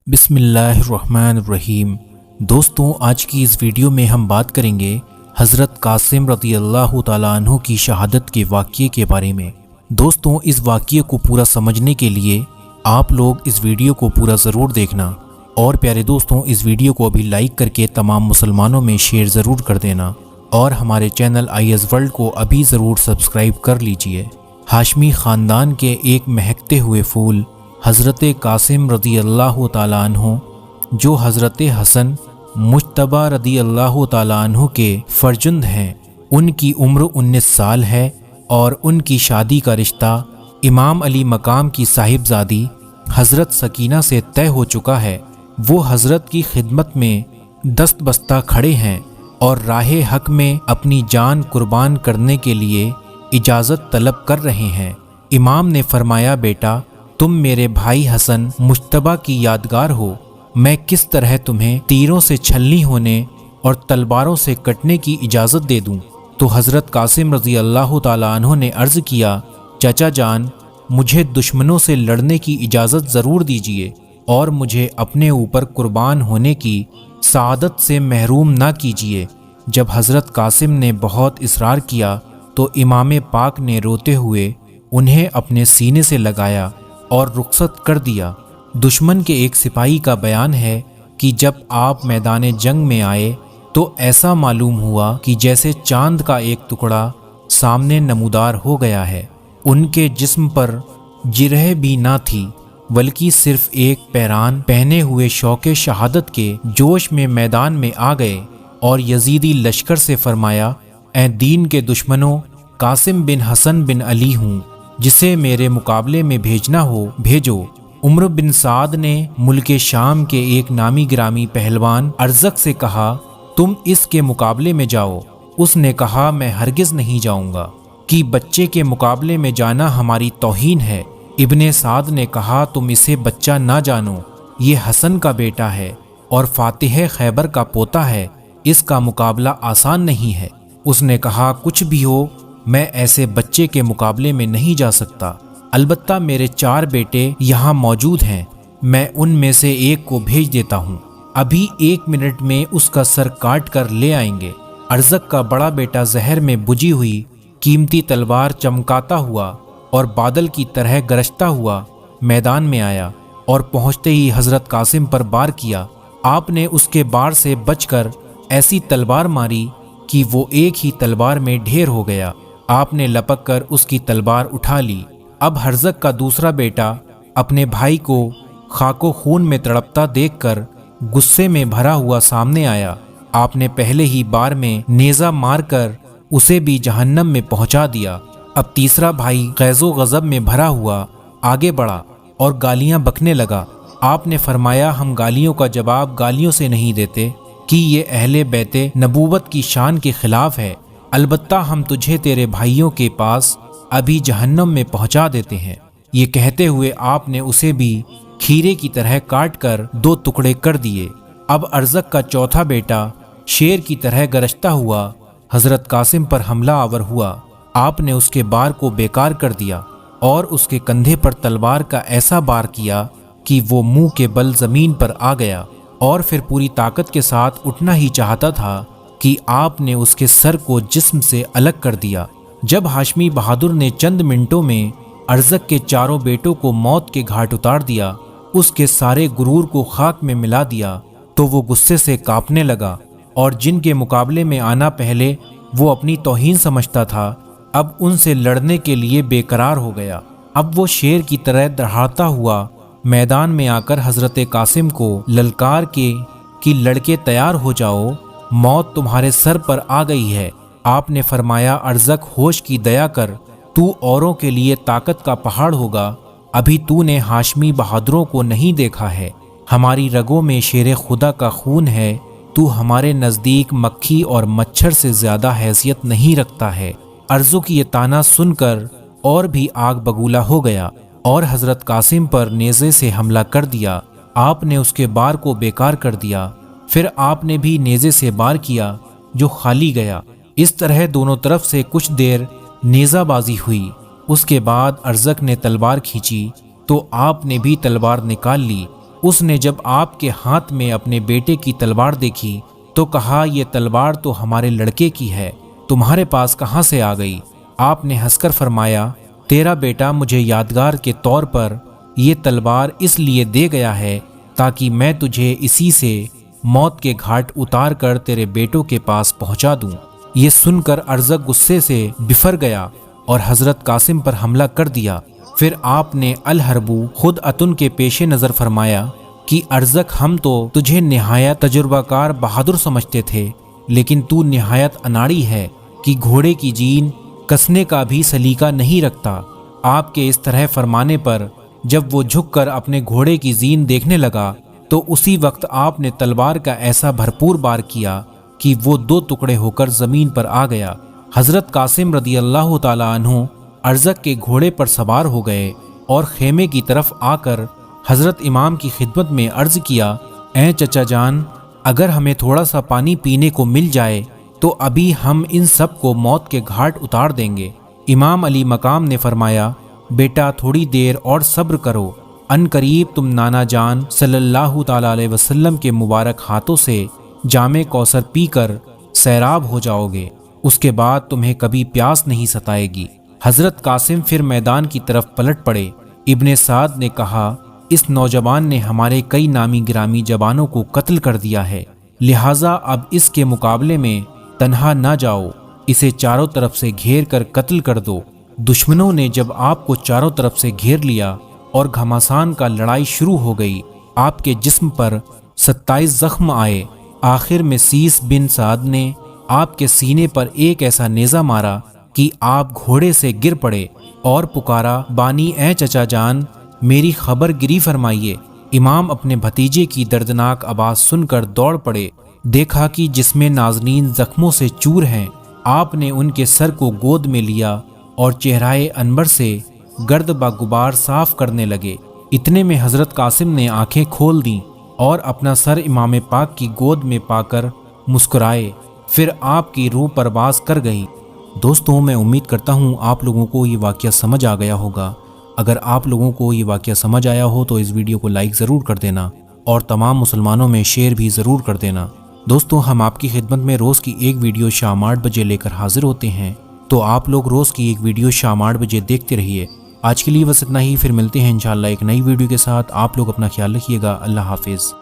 बिस्मिल्लाहिर्रहमानिर्रहीम। दोस्तों, आज की इस वीडियो में हम बात करेंगे हज़रत कासिम रज़ी अल्लाह तआला अन्हु की शहादत के वाक़ये के बारे में। दोस्तों, इस वाक़ये को पूरा समझने के लिए आप लोग इस वीडियो को पूरा ज़रूर देखना और प्यारे दोस्तों, इस वीडियो को अभी लाइक करके तमाम मुसलमानों में शेयर ज़रूर कर देना और हमारे चैनल IS वर्ल्ड को अभी ज़रूर सब्सक्राइब कर लीजिए। हाशमी ख़ानदान के एक महकते हुए फूल हज़रत कासिम रज़ी अल्लाह तआला अन्हु, जो हज़रत हसन मुज्तबा रज़ी अल्लाह तआला अन्हु के फर्जंद हैं, उनकी उम्र 19 साल है और उनकी शादी का रिश्ता इमाम अली मकाम की साहिबजादी हज़रत सकीना से तय हो चुका है। वो हज़रत की खिदमत में दस्त बस्ता खड़े हैं और राहे हक में अपनी जान कुर्बान करने के लिए इजाज़त तलब कर रहे हैं। इमाम ने फरमाया, बेटा, तुम मेरे भाई हसन मुज्तबा की यादगार हो। मैं किस तरह तुम्हें तीरों से छलनी होने और तलवारों से कटने की इजाज़त दे दूं? तो हज़रत कासिम रज़ी अल्लाह तआला अन्हु ने अर्ज़ किया, चाचा जान, मुझे दुश्मनों से लड़ने की इजाज़त ज़रूर दीजिए और मुझे अपने ऊपर कुर्बान होने की सआदत से महरूम ना कीजिए। जब हज़रत कासिम ने बहुत इसरार किया तो इमाम पाक ने रोते हुए उन्हें अपने सीने से लगाया और रुखसत कर दिया। दुश्मन के एक सिपाही का बयान है कि जब आप मैदान जंग में आए तो ऐसा मालूम हुआ कि जैसे चांद का एक टुकड़ा सामने नमूदार हो गया है। उनके जिस्म पर जिरह भी ना थी, बल्कि सिर्फ एक पैरान पहने हुए शौक़े शहादत के जोश में मैदान में आ गए और यजीदी लश्कर से फरमाया, ऐ दीन के दुश्मनों, कासिम बिन हसन बिन अली हूँ, जिसे मेरे मुकाबले में भेजना हो भेजो। उमर बिन साद ने मुल्के शाम के एक नामी गिरामी पहलवान अरज़क से कहा, तुम इसके मुकाबले में जाओ। उसने कहा, मैं हरगिज़ नहीं जाऊंगा कि बच्चे के मुकाबले में जाना हमारी तौहीन है। इब्ने साद ने कहा, तुम इसे बच्चा ना जानो, ये हसन का बेटा है और फातिह खैबर का पोता है, इसका मुकाबला आसान नहीं है। उसने कहा, कुछ भी हो, मैं ऐसे बच्चे के मुकाबले में नहीं जा सकता। अलबत्ता मेरे 4 बेटे यहाँ मौजूद हैं, मैं उनमें से एक को भेज देता हूँ। अभी 1 मिनट में उसका सर काट कर ले आएंगे। अरज़क का बड़ा बेटा जहर में बुझी हुई कीमती तलवार चमकाता हुआ और बादल की तरह गरजता हुआ मैदान में आया और पहुँचते ही हज़रत कासिम पर वार किया। आपने उसके वार से बचकर ऐसी तलवार मारी कि वो एक ही तलवार में ढेर हो गया। आपने लपक कर उसकी तलवार उठा ली। अब हर्ज़क का दूसरा बेटा अपने भाई को खाको खून में तड़पता देखकर गुस्से में भरा हुआ सामने आया। आपने पहले ही बार में नेज़ा मारकर उसे भी जहन्नम में पहुंचा दिया। अब तीसरा भाई गैज़ो गज़ब में भरा हुआ आगे बढ़ा और गालियां बकने लगा। आपने फरमाया, हम गालियों का जवाब गालियों से नहीं देते कि ये अहले बैते नबूवत की शान के खिलाफ है। अलबत्ता हम तुझे तेरे भाइयों के पास अभी जहन्नम में पहुंचा देते हैं। ये कहते हुए आपने उसे भी खीरे की तरह काट कर 2 टुकड़े कर दिए। अब अरज़क का चौथा बेटा शेर की तरह गरजता हुआ हज़रत कासिम पर हमला आवर हुआ। आपने उसके बार को बेकार कर दिया और उसके कंधे पर तलवार का ऐसा बार किया कि वो मुंह के बल ज़मीन पर आ गया और फिर पूरी ताकत के साथ उठना ही चाहता था कि आपने उसके सर को जिस्म से अलग कर दिया। जब हाशमी बहादुर ने चंद मिनटों में अरज़क के 4 बेटों को मौत के घाट उतार दिया, उसके सारे गुरूर को खाक में मिला दिया, तो वो गुस्से से कांपने लगा और जिनके मुकाबले में आना पहले वो अपनी तौहीन समझता था, अब उनसे लड़ने के लिए बेकरार हो गया। अब वो शेर की तरह दहाड़ता हुआ मैदान में आकर हज़रत कासिम को ललकार के कि लड़के तैयार हो जाओ, मौत तुम्हारे सर पर आ गई है। आपने फरमाया, अरज़क, होश की दया कर, तू औरों के लिए ताकत का पहाड़ होगा। अभी तूने हाशमी बहादुरों को नहीं देखा है। हमारी रगों में शेर खुदा का खून है। तू हमारे नज़दीक मक्खी और मच्छर से ज़्यादा हैसियत नहीं रखता है। अर्ज़ों की ये ताना सुनकर और भी आग बगूला हो गया और हज़रत कासिम पर नेज़े से हमला कर दिया। आपने उसके बार को बेकार कर दिया। फिर आपने भी नेज़े से बार किया जो खाली गया। इस तरह दोनों तरफ से कुछ देर नेज़ाबाजी हुई। उसके बाद अरज़क ने तलवार खींची तो आपने भी तलवार निकाल ली। اس نے جب آپ کے ہاتھ میں اپنے بیٹے کی تلوار دیکھی تو کہا یہ تلوار تو ہمارے لڑکے کی ہے، تمہارے پاس کہاں سے آ گئی؟ آپ نے ہنس کر فرمایا تیرا بیٹا مجھے یادگار کے طور پر یہ تلوار اس لیے دے گیا ہے تاکہ میں تجھے اسی سے موت کے گھاٹ اتار کر تیرے بیٹوں کے پاس پہنچا دوں۔ یہ سن کر ارزق غصے سے بفر گیا اور حضرت قاسم پر حملہ کر دیا۔ پھر آپ نے الحربو خود اتن کے پیش نظر فرمایا کہ ارزق ہم تو تجھے نہایت تجربہ کار بہادر سمجھتے تھے، لیکن تو نہایت اناڑی ہے کہ گھوڑے کی جین کسنے کا بھی سلیقہ نہیں رکھتا۔ آپ کے اس طرح فرمانے پر جب وہ جھک کر اپنے گھوڑے کی زین دیکھنے لگا تو اسی وقت آپ نے تلوار کا ایسا بھرپور بار کیا کہ وہ دو ٹکڑے ہو کر زمین پر آ گیا۔ حضرت قاسم رضی اللہ تعالیٰ عنہ ارزق کے گھوڑے پر سوار ہو گئے اور خیمے کی طرف آ کر حضرت امام کی خدمت میں عرض کیا اے چچا جان، اگر ہمیں تھوڑا سا پانی پینے کو مل جائے تو ابھی ہم ان سب کو موت کے گھاٹ اتار دیں گے۔ امام علی مقام نے فرمایا بیٹا تھوڑی دیر اور صبر کرو، ان قریب تم نانا جان صلی اللہ تعالیٰ علیہ وسلم کے مبارک ہاتھوں سے جام کوثر پی کر سیراب ہو جاؤ گے، اس کے بعد تمہیں کبھی پیاس نہیں ستائے گی۔ حضرت قاسم پھر میدان کی طرف پلٹ پڑے۔ ابن سعد نے کہا اس نوجوان نے ہمارے کئی نامی گرامی جوانوں کو قتل کر دیا ہے، لہٰذا اب اس کے مقابلے میں تنہا نہ جاؤ، اسے چاروں طرف سے گھیر کر قتل کر دو۔ دشمنوں نے جب آپ کو چاروں طرف سے گھیر لیا اور گھمسان کا لڑائی شروع ہو گئی، آپ کے جسم پر 27 زخم آئے۔ آخر میں سیس بن سعد نے آپ کے سینے پر ایک ایسا نیزہ مارا کہ آپ گھوڑے سے گر پڑے اور پکارا بانی اے چچا جان میری خبر گری فرمائیے۔ امام اپنے بھتیجے کی دردناک آواز سن کر دوڑ پڑے، دیکھا کہ جسم نازنین زخموں سے چور ہیں۔ آپ نے ان کے سر کو گود میں لیا اور چہرائے انور سے گرد با غبار صاف کرنے لگے۔ اتنے میں حضرت قاسم نے آنکھیں کھول دیں اور اپنا سر امام پاک کی گود میں پا کر مسکرائے، پھر آپ کی روح پرواز کر گئی۔ دوستوں میں امید کرتا ہوں آپ لوگوں کو یہ واقعہ سمجھ آ گیا ہوگا۔ اگر آپ لوگوں کو یہ واقعہ سمجھ آیا ہو تو اس ویڈیو کو لائک ضرور کر دینا اور تمام مسلمانوں میں شیئر بھی ضرور کر دینا۔ دوستوں ہم آپ کی خدمت میں روز کی ایک ویڈیو شام 8 بجے لے کر حاضر ہوتے ہیں، تو آپ لوگ روز کی ایک ویڈیو شام 8 بجے دیکھتے رہیے۔ آج کے لیے بس اتنا ہی، پھر ملتے ہیں انشاءاللہ ایک نئی ویڈیو کے ساتھ۔ آپ لوگ اپنا خیال رکھیے گا۔ اللہ حافظ۔